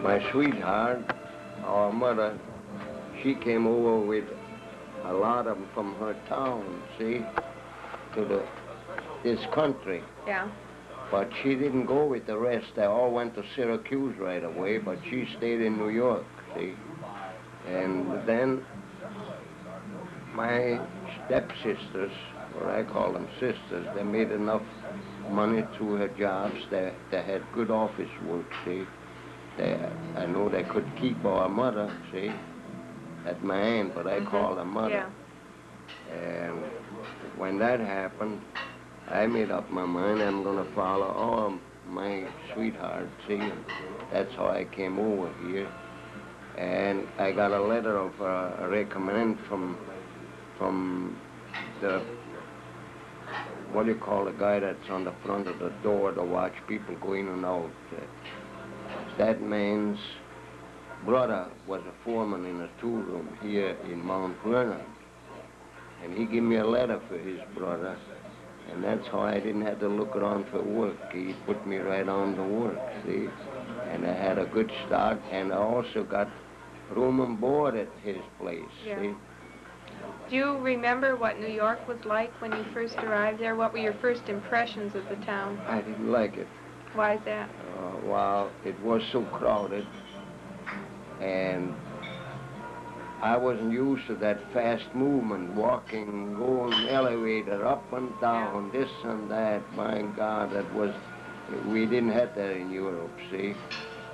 My sweetheart, our mother, she came over with a lot of them from her town, see, to this country. Yeah. But she didn't go with the rest. They all went to Syracuse right away, but she stayed in New York, see. And then my stepsisters, or I call them sisters, they made enough money through her jobs. They had good office work, see. I know they could keep our mother, see, at my aunt, but I call her mother. Yeah. And when that happened, I made up my mind I'm going to follow all my sweetheart, see. And that's how I came over here. And I got a letter of a recommend from the, what do you call the guy that's on the front of the door to watch people go in and out. That man's brother was a foreman in a tool-room here in Mount Vernon. And he gave me a letter for his brother. And that's how I didn't have to look around for work. He put me right on to work, see? And I had a good start, and I also got room and board at his place, see? Do you remember what New York was like when you first arrived there? What were your first impressions of the town? I didn't like it. Why is that? Well, it was so crowded, and I wasn't used to that fast movement, walking, going elevator, up and down, this and that. My God, we didn't have that in Europe, see?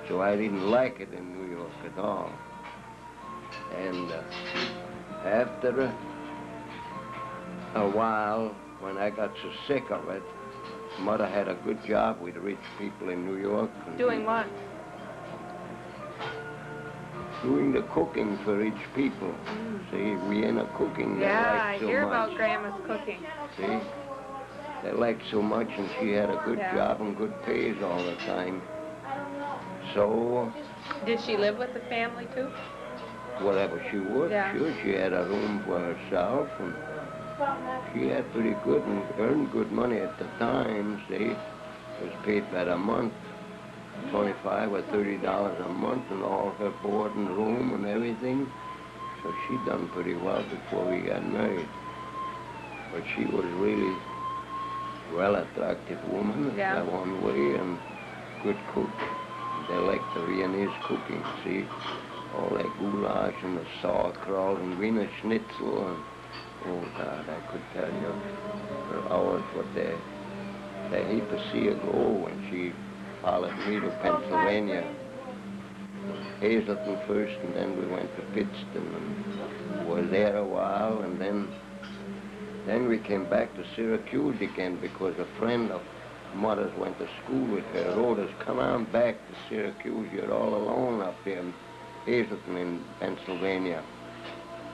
So I didn't like it in New York at all. And after a while, when I got so sick of it, Mother had a good job with rich people in New York. Doing what? Doing the cooking for rich people. See, we ain't a cooking. Yeah, I hear about Grandma's cooking. See, they liked so much, and she had a good job and good pays all the time. So. Did she live with the family too? Whatever she would, sure. She had a room for herself, and she had pretty good and earned good money at the time. See, it was paid by the month. $25 or $30 a month, and all her board and room and everything. So she done pretty well before we got married. But she was really well-attractive woman, that one way, and good cook. They liked the Viennese cooking, see? All that goulash and the sauerkraut and Wiener Schnitzel, and oh God, I could tell you for hours what they hate to see her go when she followed me to Pennsylvania. Hazleton first, and then we went to Pittston, and were there a while, and then we came back to Syracuse again because a friend of Mother's went to school with her, wrote us, come on back to Syracuse, you're all alone up here in Hazleton in Pennsylvania.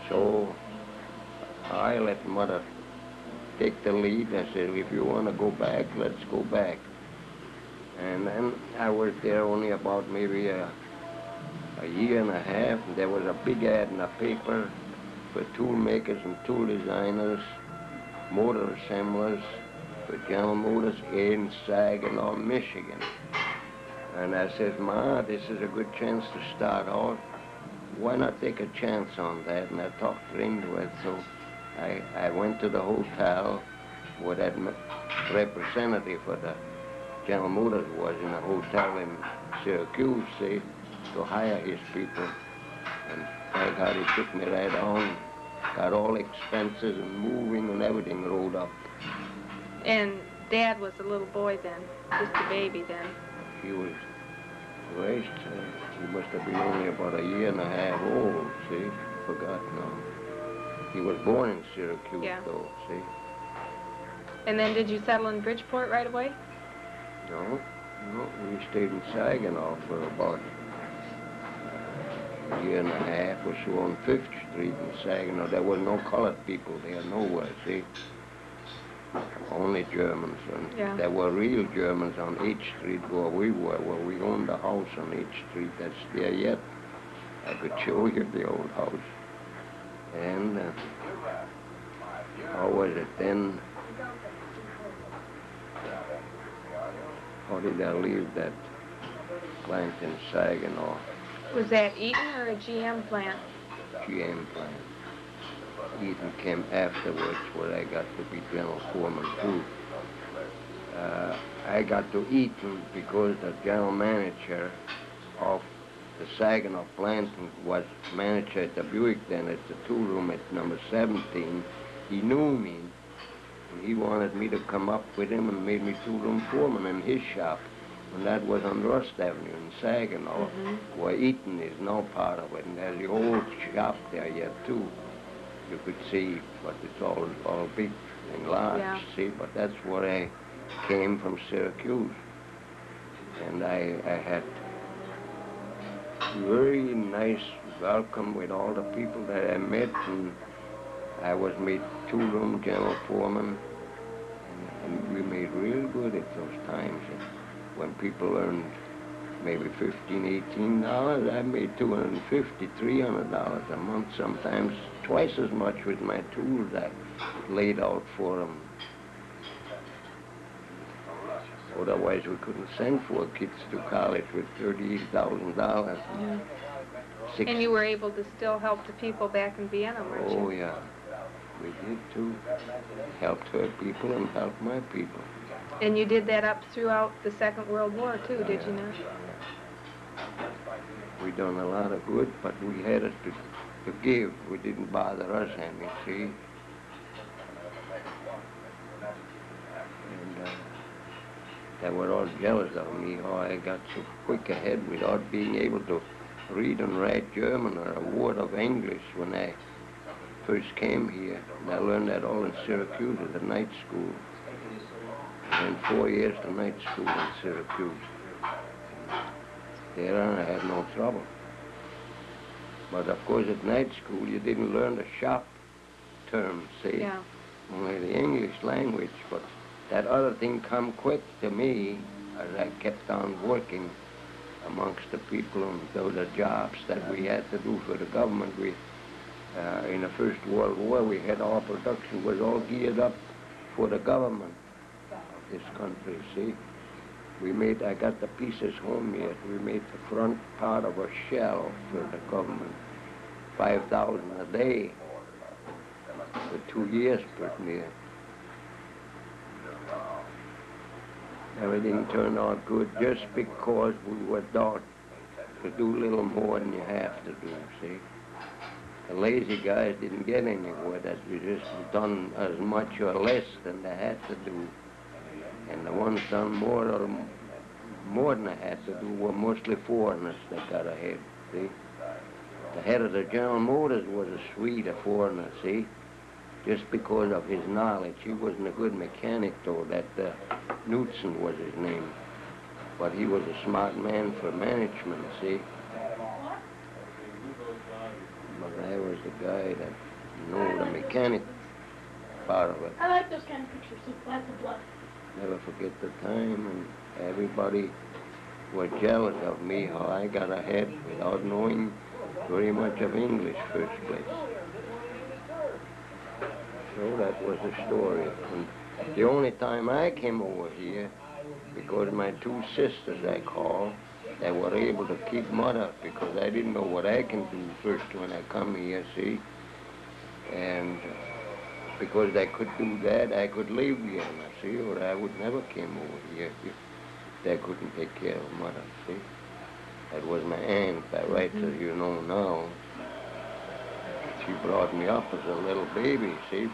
So I let Mother take the lead. I said, if you want to go back, let's go back. And then I was there only about maybe a year and a half. And there was a big ad in the paper for tool makers and tool designers, motor assemblers for General Motors in Saginaw, Michigan. And I said, Ma, this is a good chance to start out. Why not take a chance on that? And I talked her into it. So I went to the hotel where that representative for the General Motors was in a hotel in Syracuse, see, to hire his people. And thank God he took me right on, got all expenses and moving and everything rolled up. And Dad was a little boy then, just a baby then. He was raised, he must have been only about a year and a half old, see, forgot now. He was born in Syracuse though, see. And then did you settle in Bridgeport right away? No, we stayed in Saginaw for about a year and a half or so on 5th Street in Saginaw. There were no colored people there, nowhere, see? Only Germans. And there were real Germans on 8th Street where we were, where we owned a house on 8th Street. That's there yet. I could show you the old house. And how was it then? How did I leave that? plant in Saginaw, Was that Eaton or a GM plant? GM plant. Eaton came afterwards where I got to be general foreman too. I got to Eaton because the general manager of the Saginaw plant was manager at the Buick then at the tool room at number 17. He knew me, and he wanted me to come up with him and made me tool room foreman in his shop. And that was on Rust Avenue in Saginaw, where Eaton is now part of it. And there's the old shop there yet too. You could see, but it's all big and large, see? But that's where I came from, Syracuse. And I had very nice welcome with all the people that I met, and I was made two-room general foreman, and we made real good at those times. And when people earned maybe $15, $18, I made $250, $300 a month, sometimes twice as much with my tools I laid out for them. Otherwise, we couldn't send 4 kids to college with $38,000. Yeah. And you were able to still help the people back in Vienna, weren't you? Oh, yeah. We did, too. Helped her people and helped my people. And you did that up throughout the Second World War, too, did you not? Yeah. We done a lot of good, but we had it to give. We didn't bother us any, see? And they were all jealous of me, how I got so quick ahead without being able to read and write German or a word of English when I first came here. And I learned that all in Syracuse at the night school. And 4 years to night school in Syracuse. There I had no trouble. But of course at night school you didn't learn the shop terms, see? Yeah. Only the English language, but that other thing come quick to me as I kept on working amongst the people and the jobs that we had to do for the government. We, in the First World War, we had our production was all geared up for the government of this country, see? I got the pieces home yet. We made the front part of a shell for the government, 5,000 a day for 2 years pretty near. Everything turned out good just because we were taught to do a little more than you have to do, see? The lazy guys didn't get anywhere, that we just done as much or less than they had to do. And the ones done more than they had to do were mostly foreigners that got ahead, see? The head of the General Motors was a Swede, a foreigner, see? Just because of his knowledge. He wasn't a good mechanic, though. That Knudsen was his name. But he was a smart man for management, see? But I was the guy that knew the mechanic part of it. I like those kind of pictures with lots of blood. Never forget the time, and everybody was jealous of me, how I got ahead without knowing very much of English first place. So that was the story. And the only time I came over here, because my 2 sisters I call, they were able to keep Mother, because I didn't know what I can do first when I come here, see? And because they could do that, I could leave Vienna, see? Or I would never came over here if they couldn't take care of Mother, see? That was my aunt, by rights, as you know now. She brought me up as a little baby, see?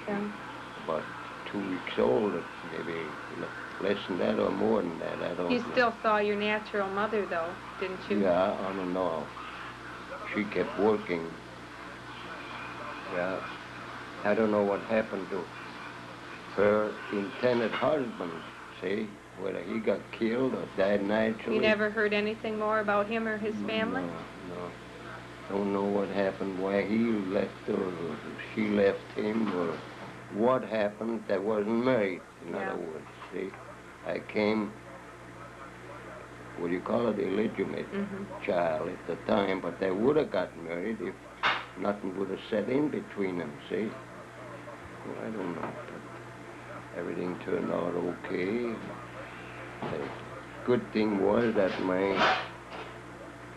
About 2 weeks old, maybe less than that or more than that, I don't know. You still saw your natural mother, though, didn't you? Yeah, I don't know. She kept working. Yeah. I don't know what happened to her intended husband, see? Whether he got killed or died naturally. You never heard anything more about him or his family? No. Don't know what happened, why he left her, or she left him, or what happened. They wasn't married, in other words, see? I came, what do you call it, illegitimate child at the time, but they would have got married if nothing would have set in between them, see? Well, I don't know, but everything turned out okay. The good thing was that my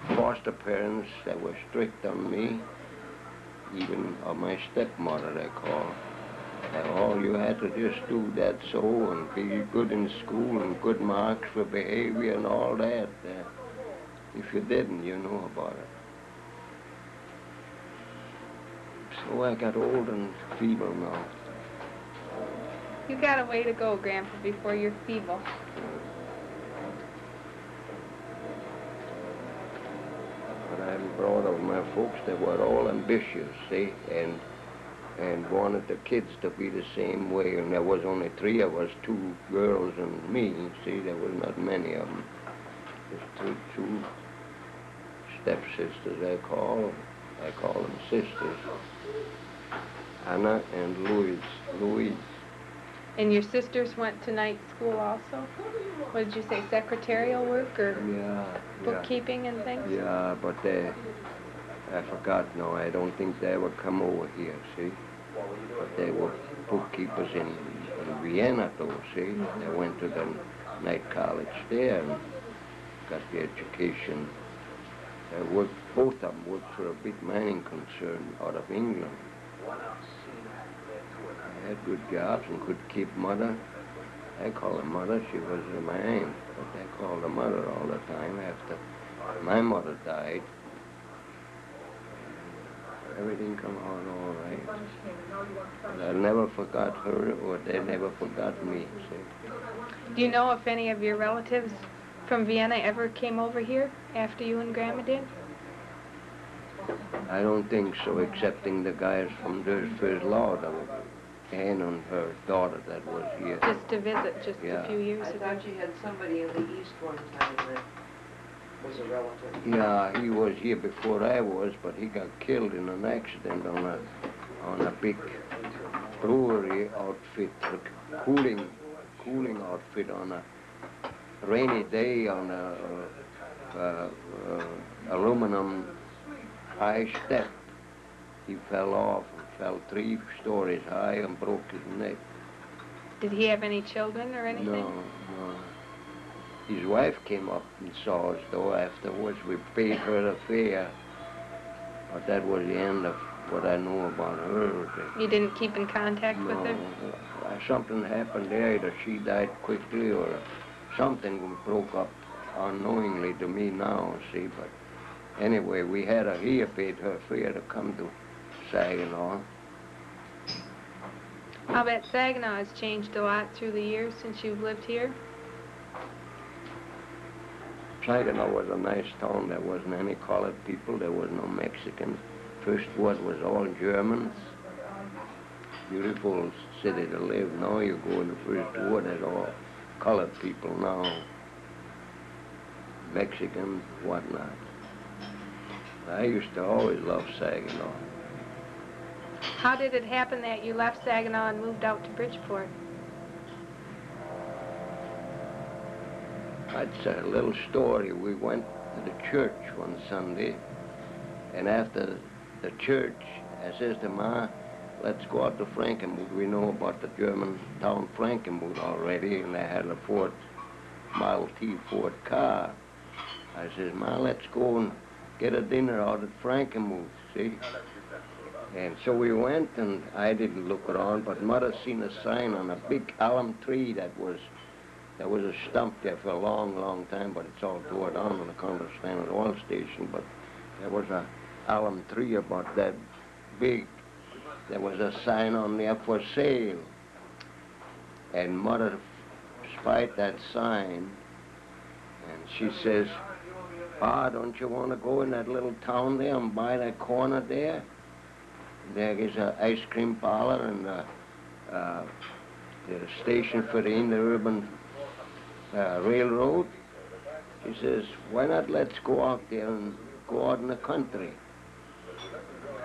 foster parents that were strict on me, even on my stepmother, they call. That all you had to just do that so and be good in school and good marks for behavior and all that. If you didn't, you know about it. So I got old and feeble now. You got a way to go, Grandpa, before you're feeble. But I'm proud of my folks. They were all ambitious, see, and wanted the kids to be the same way. And there was only 3 of us, 2 girls and me. See, there was not many of them. Just two stepsisters, I call them sisters. Anna and Louise. And your sisters went to night school also? What did you say, secretarial work or bookkeeping and things? Yeah, but I forgot now. I don't think they ever come over here, see? But they were bookkeepers in Vienna, though, see? They went to the night college there and got the education. Both of them worked for a big mining concern out of England. They had good jobs and could keep mother. I call her mother. She was my aunt, but I called her mother all the time after my mother died. Everything come out all right. But I never forgot her, or they never forgot me. See? Do you know if any of your relatives from Vienna ever came over here after you and Grandma did? I don't think so, excepting the guys from First Law, Anne and her daughter that was here. Just to visit, just a few years ago. I thought you had somebody in the East one time that was a relative. Yeah, he was here before I was, but he got killed in an accident on a big brewery outfit, a cooling outfit on a rainy day on a aluminum high step. He fell off and fell 3 stories high and broke his neck. Did he have any children or anything? No. His wife came up and saw us, though. Afterwards, we paid her the fare. But that was the end of what I know about her. You didn't keep in contact with her? Something happened there. Either she died quickly or something broke up unknowingly to me now, see. But anyway, we had her here, paid her fare to come to Saginaw. I'll bet Saginaw has changed a lot through the years since you've lived here. Saginaw was a nice town. There wasn't any colored people. There was no Mexicans. First ward was all Germans. Beautiful city to live. Now you go in the first ward, there's all colored people now. Mexicans, whatnot. I used to always love Saginaw. How did it happen that you left Saginaw and moved out to Bridgeport? That's a little story. We went to the church one Sunday, and after the church, I says to Ma, let's go out to Frankenmuth. We know about the German town Frankenmuth already, and I had a Model T Ford car. I says, Ma, let's go and get a dinner out at Frankenmuth, see? And so we went, and I didn't look around, but Mother seen a sign on a big alum tree that was a stump there for a long, long time, but it's all tore down on the corner stand oil station. But there was a alum tree about that big. There was a sign on there for sale. And Mother spied that sign, and she says, Pa, don't you want to go in that little town there and buy that corner there? There is an ice cream parlor and the station for the interurban railroad. She says, why not let's go out there and go out in the country?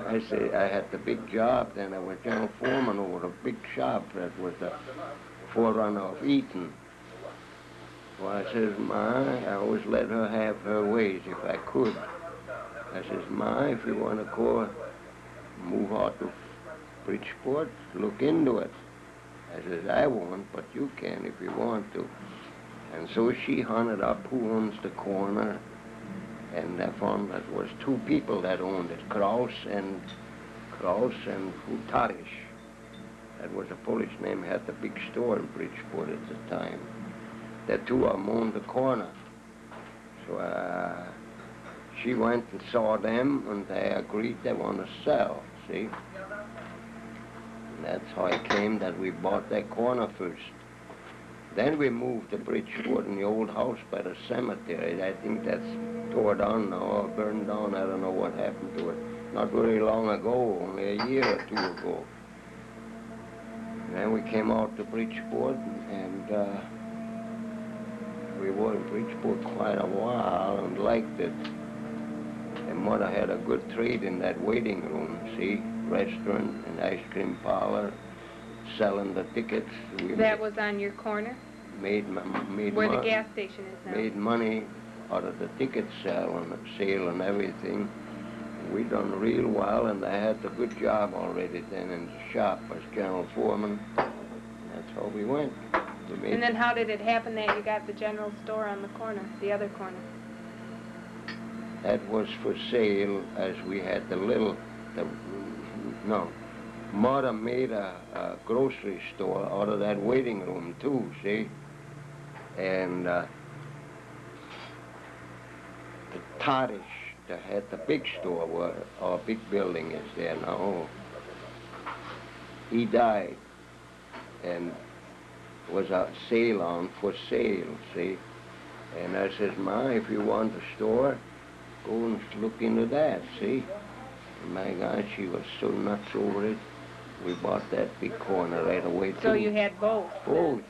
I say, I had the big job then. I was general foreman over a big shop that was the forerunner of Eaton. Well, I says, Ma, I always let her have her ways if I could. I says, Ma, if you want to go move out to Bridgeport, look into it. I says, I won't, but you can if you want to. And so she hunted up who owns the corner, And that farm, that was two people that owned it, Kraus and Futarish. That was a Polish name, had the big store in Bridgeport at the time. The two of them owned the corner. So she went and saw them, and they agreed they want to sell, see? And that's how it came that we bought that corner first. Then we moved to Bridgeport in the old house by the cemetery. I think that's tore down now or burned down. I don't know what happened to it. Not very long ago, only a year or two ago. And then we came out to Bridgeport, and we were in Bridgeport quite a while and liked it. And Mother had a good trade in that waiting room, see? Restaurant and ice cream parlor, selling the tickets. That was on your corner? Made where the gas station is now. Made money out of the ticket sale and everything. We done real well, and I had a good job already then in the shop as general foreman. That's how we went. And then how did it happen that you got the general store on the corner, the other corner? That was for sale, as we had Mother made a grocery store out of that waiting room too, see? And the Tadish that had the big store where our big building is there now, he died, and was a sale on for sale, see? And I says, Ma, if you want a store, go and look into that, see? And my God, she was so nuts over it. We bought that big corner right away, too. So you had both? Both.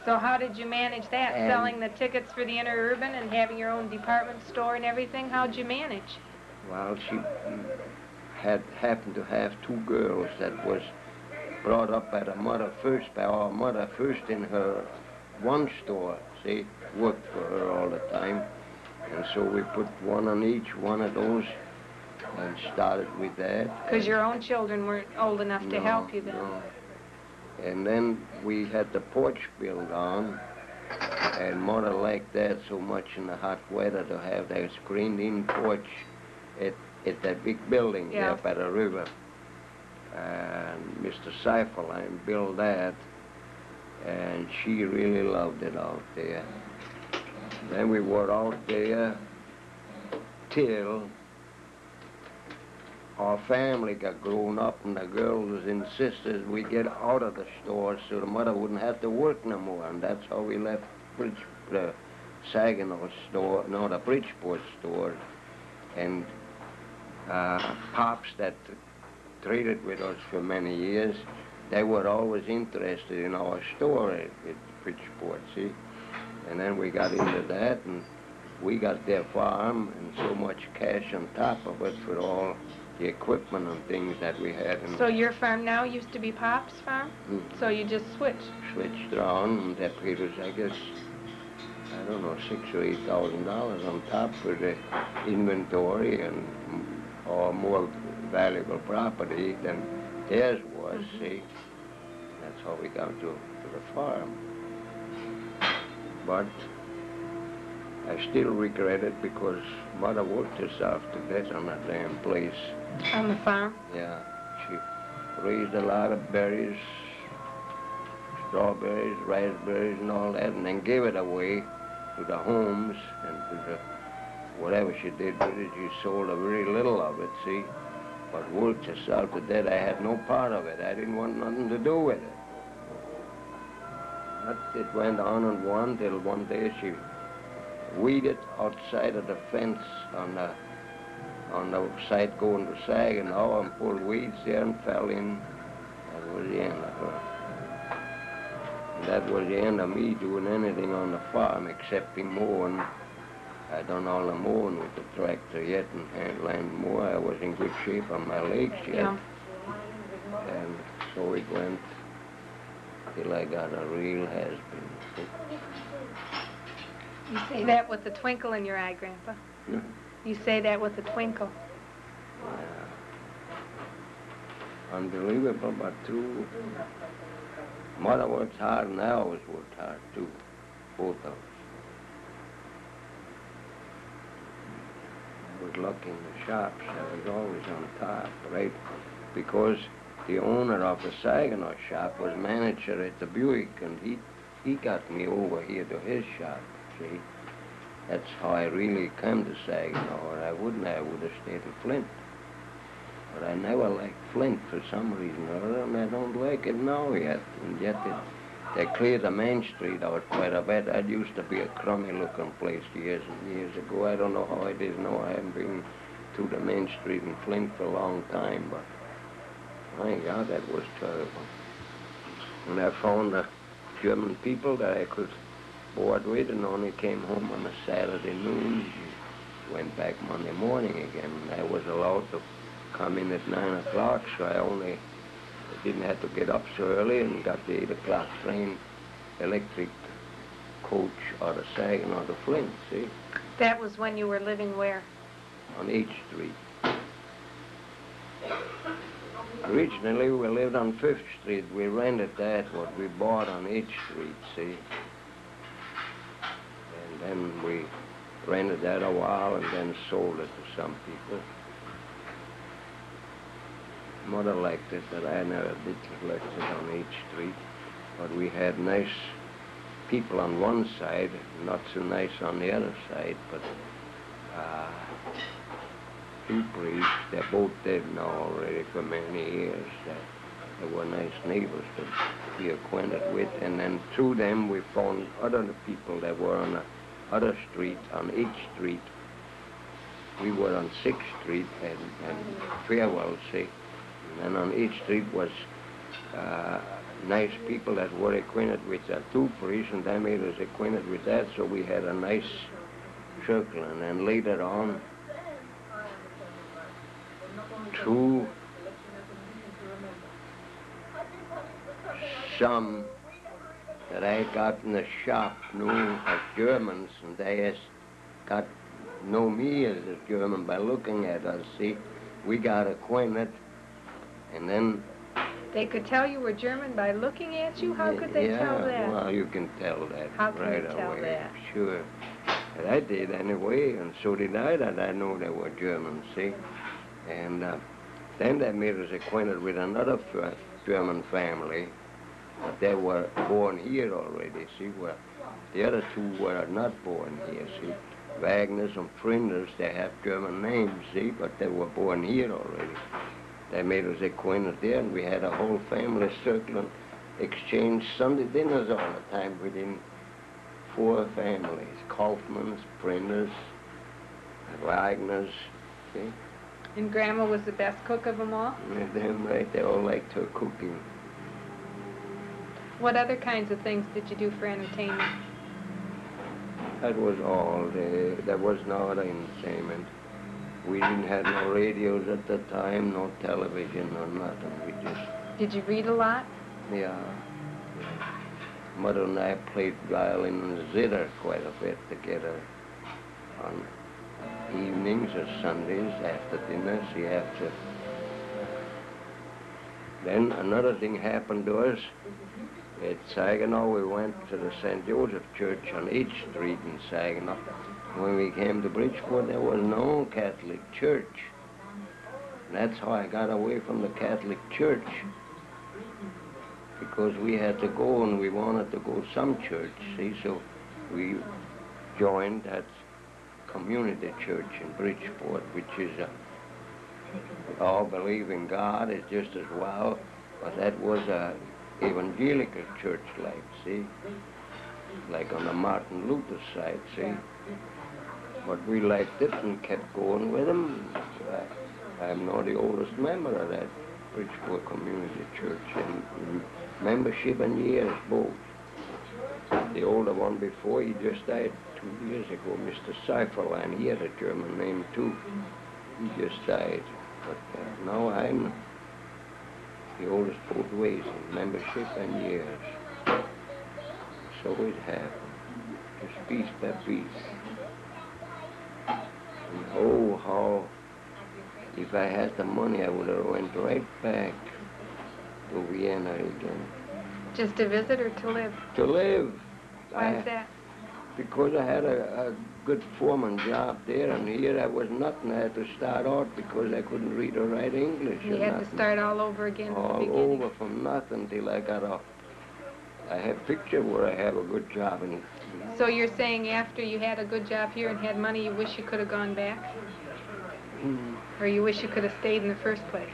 So how did you manage that, selling the tickets for the interurban and having your own department store and everything? How'd you manage? Well, she happened to have two girls that was brought up by our mother first in her one store, see, worked for her all the time. And so we put one on each one of those and started with that. Because your own children weren't old enough to help you then? No. And then we had the porch built on, and Mother liked that so much in the hot weather to have that screened-in porch at that big building there by the river. And Mr. Seifelheim built that, and she really loved it out there. Then we were out there till our family got grown up, and the girls insisted we get out of the store so the mother wouldn't have to work no more, and that's how we left the Saginaw store, no, the Bridgeport store. And Pops that traded with us for many years, they were always interested in our store at Bridgeport, see? And then we got into that, and we got their farm and so much cash on top of it for all the equipment and things that we had. So your farm now used to be Pop's farm? Mm-hmm. So you just switched? Switched around, and that paid us, I guess, I don't know, $6,000 or $8,000 on top for the inventory and or more valuable property than theirs was, see? That's how we got to the farm. But I still regret it because Mother worked herself to death on that damn place. On the farm? Yeah. She raised a lot of berries, strawberries, raspberries, and all that, and then gave it away to the homes and to the whatever she did with it. She sold a very little of it, see? But worked herself to death. I had no part of it. I didn't want nothing to do with it. But it went on till one day she weeded outside of the fence on the side going to Saginaw and pulled weeds there and fell in. That was the end of her. And that was the end of me doing anything on the farm excepting mowing. I done all the mowing with the tractor yet and handling more. I was in good shape on my legs yet. Yeah. And so it went till I got a real has-been. You say that with a twinkle in your eye, Grandpa. Hmm? You say that with a twinkle. Yeah. Unbelievable, but true. Mother works hard, and I always worked hard, too. Both of us. was lucky in the shops. I was always on top, right? Because the owner of the Saginaw shop was manager at the Buick, and he got me over here to his shop, see? That's how I really come to Saginaw, or I would have stayed in Flint. But I never liked Flint for some reason or other, and I don't like it now yet. And yet they cleared the Main Street out quite a bit. That used to be a crummy-looking place years and years ago. I don't know how it is now. I haven't been to the Main Street in Flint for a long time, but my God, that was terrible. And I found the German people that I could board with, and only came home on a Saturday noon. Went back Monday morning again. I was allowed to come in at 9 o'clock, so I didn't have to get up so early, and got the 8 o'clock train, electric coach out of Saginaw to Flint, see? That was when you were living where? On H Street. Originally, we lived on 5th Street. We rented that, what we bought on H Street, see? And then we rented that a while and then sold it to some people. Mother liked it, but I never did collect it on H Street. But we had nice people on one side, not so nice on the other side, but two priests, they're both dead now already for many years. They were nice neighbors to be acquainted with, and then through them we found other people that were on the other street, on H Street. We were on 6th Street and Farewell, see? And then on H Street was nice people that were acquainted with the two priests, and they made us acquainted with that, so we had a nice circle. And then later on, through some that I got in the shop knew as Germans, and they got know me as a German by looking at us, see? We got acquainted, and then... They could tell you were German by looking at you? How could they tell that? Yeah, well, you can tell that How can right you tell away. that? Sure. And I did anyway, and so did I, that I know they were Germans, see? And then they made us acquainted with another German family, but they were born here already, see? Where the other two were not born here, see? Wagners and Prinders, they have German names, see? But they were born here already. They made us acquainted there, and we had a whole family circle and exchanged Sunday dinners all the time within 4 families. Kaufmans, Prinders, Wagners, see? And Grandma was the best cook of them all? Yeah, damn right, they all liked her cooking. What other kinds of things did you do for entertainment? That was all. There was no other entertainment. We didn't have no radios at the time, no television, no nothing. We just... Did you read a lot? Yeah. Mother and I played violin and zither quite a bit together on evenings or Sundays after dinner. She had to... Then another thing happened to us. At Saginaw, we went to the St. Joseph Church on H Street in Saginaw. When we came to Bridgeport, there was no Catholic church. And that's how I got away from the Catholic church. Because we had to go, and we wanted to go to some church, see? So we joined that community church in Bridgeport, which is we all believe in God, it's just as well. But that was a evangelical church, like, see? Like on the Martin Luther side, see? But we liked it and kept going with them. I'm now the oldest member of that Bridgeport Community Church in membership and years, both. The older one before, he just died 2 years ago, Mr. Seiferlein. He had a German name, too. He just died. But now I'm the oldest both ways, in membership and years. So it happened, just piece by piece. And oh, how, if I had the money, I would have went right back to Vienna again. Just to visit or to live? To live. Why is that? Because I had a good foreman job there, and here I was nothing. I had to start out because I couldn't read or write English. You had to start all over again at the beginning. All over from nothing till I got up. I have picture where I have a good job. And so you're saying after you had a good job here and had money, you wish you could have gone back? Or you wish you could have stayed in the first place?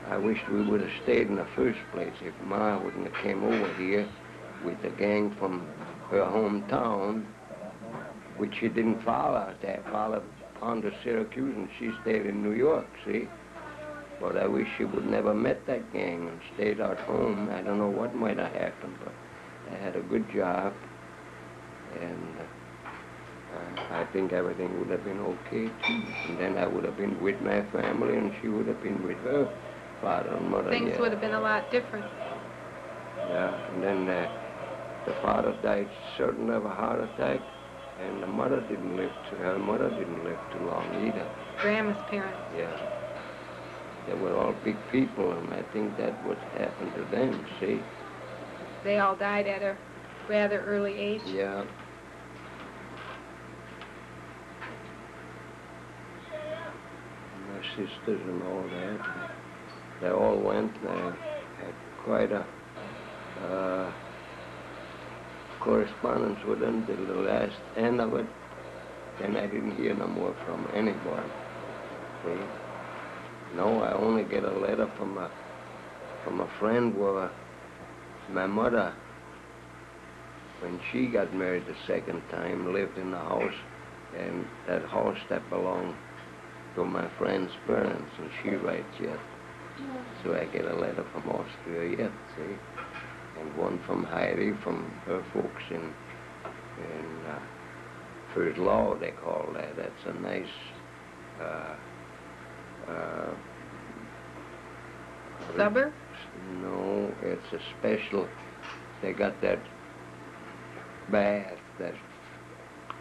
I wished we would have stayed in the first place. If Ma wouldn't have came over here with the gang from her hometown, which she didn't follow. They followed on to Syracuse, and she stayed in New York, see? But I wish she would never met that gang and stayed at home. I don't know what might have happened, but I had a good job, and I think everything would have been okay, too. And then I would have been with my family, and she would have been with her father and mother. Things would have been a lot different. Yeah, and then the father died certain of a heart attack, and the mother didn't live her mother didn't live too long either. Grandma's parents. Yeah. They were all big people, and I think that what happened to them, see? They all died at a rather early age? Yeah. My sisters and all that, they all went, and I had quite a correspondence with them till the last end of it. Then I didn't hear no more from anybody. See? No, I only get a letter from a friend where my mother, when she got married the second time, lived in the house, and that house that belonged to my friend's parents, and she writes yet. So I get a letter from Austria yet, see? And one from Heidi, from her folks in First Law, they call that. That's a nice, suburb? No, it's a special, they got that bath, that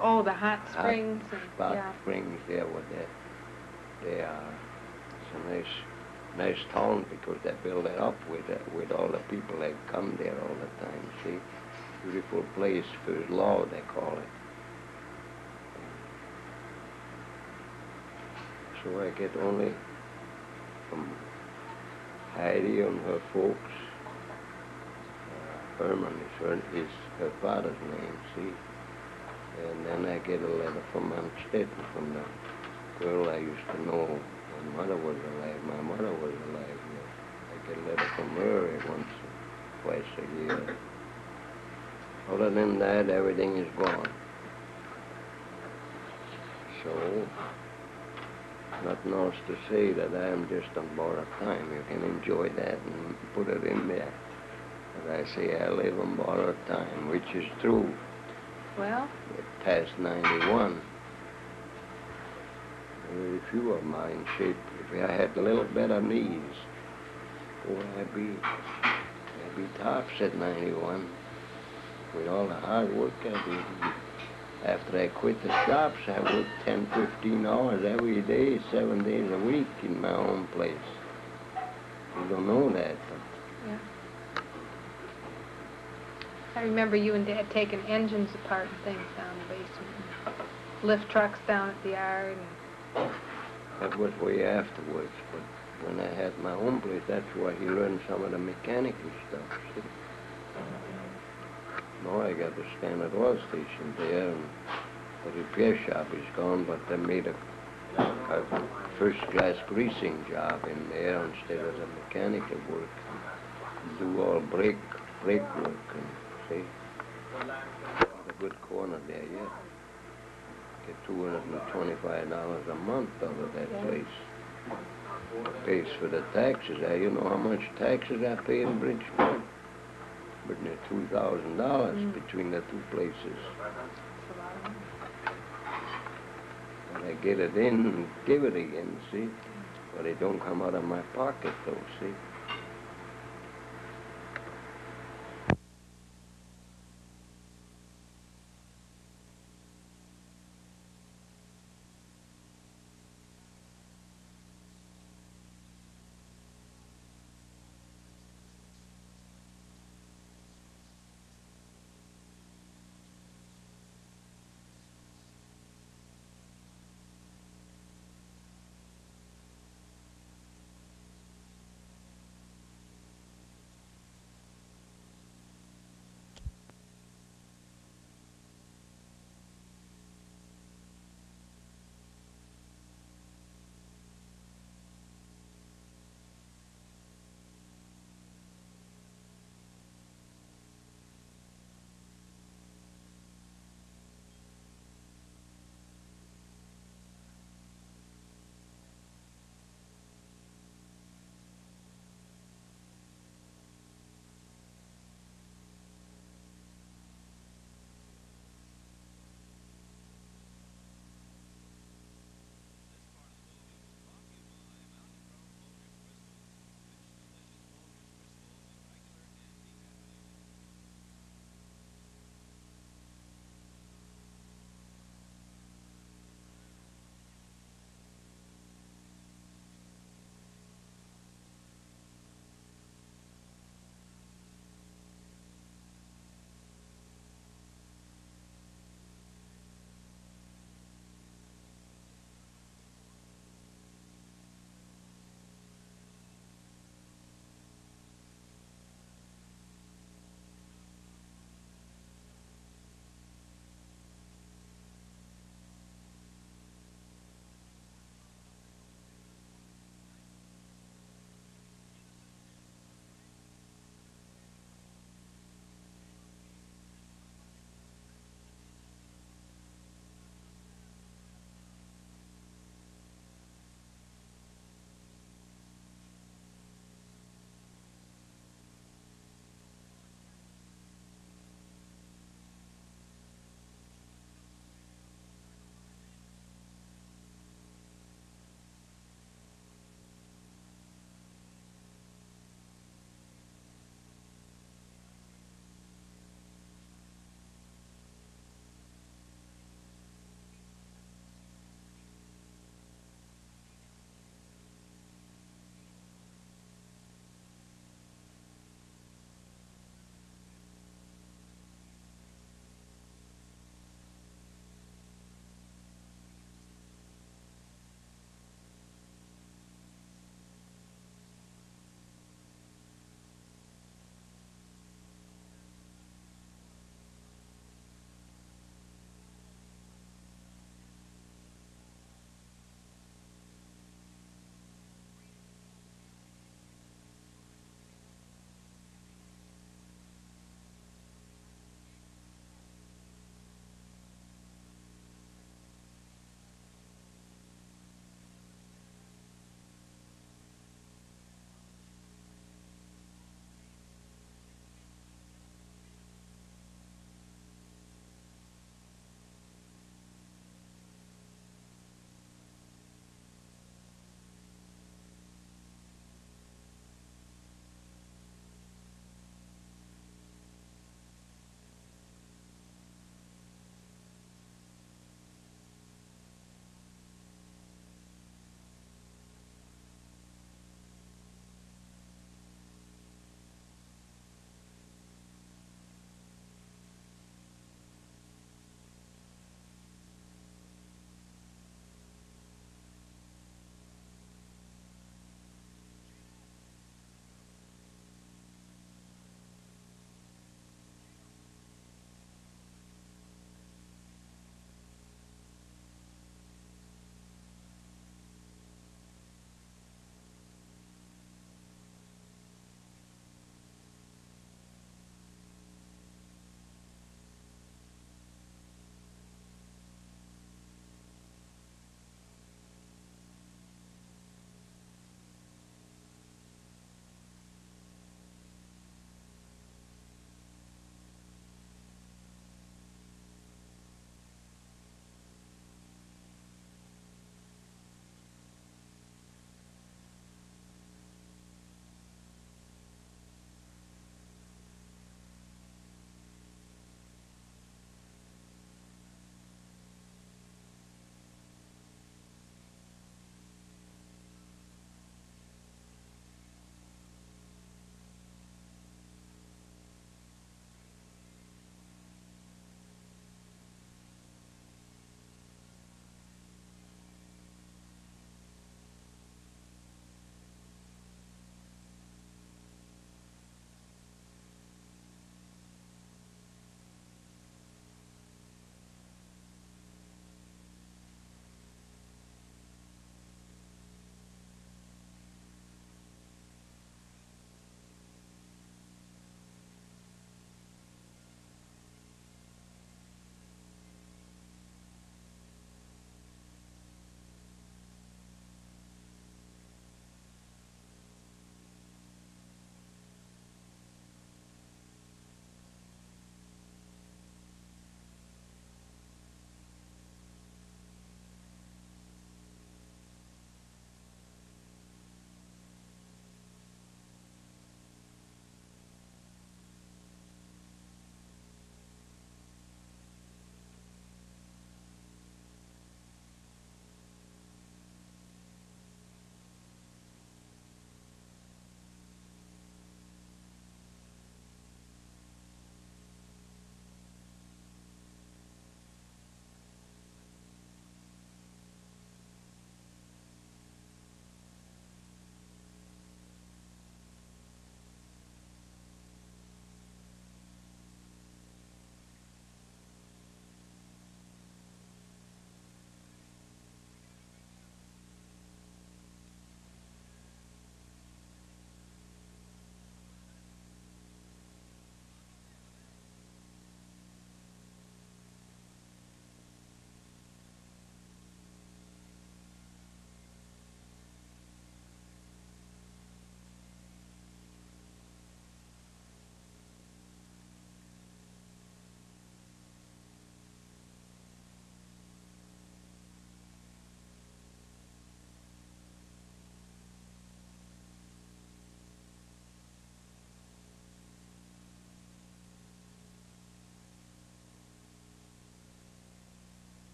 oh, the hot springs. Hot springs there with that. They are, it's a nice town because they build it up with all the people that come there all the time, see? Beautiful place, First Law, they call it. So I get only from Heidi and her folks. Herman is her father's name, see? And then I get a letter from Amstetten, from the girl I used to know when mother was alive. My mother was alive. Yeah. I get a letter from her once or twice a year. Other than that, everything is gone. So, nothing else to say that I am just on borrowed time. You can enjoy that and put it in there. But I say I live on borrowed time, which is true. Well? Past 91. Very few of mine in shape. If I had a little better knees, boy, I'd be tops at 91. With all the hard work I did. After I quit the shops, I worked 10, 15 hours every day, 7 days a week in my own place. You don't know that, but... Yeah. I remember you and Dad taking engines apart and things down in the basement. Lift trucks down at the yard. And... That was way afterwards, but when I had my own place, that's where he learned some of the mechanical stuff, see? Now I got the Standard Oil Station there, and the repair shop is gone, but they made a first-class greasing job in there instead of the mechanical work. Do all brake work, and see, got a good corner there, yeah. Get $225 a month out of that place. Pays for the taxes. You know how much taxes I pay in Bridgeport? But near $2,000 between the two places. And I get it in and give it again, see? But it don't come out of my pocket, though, see?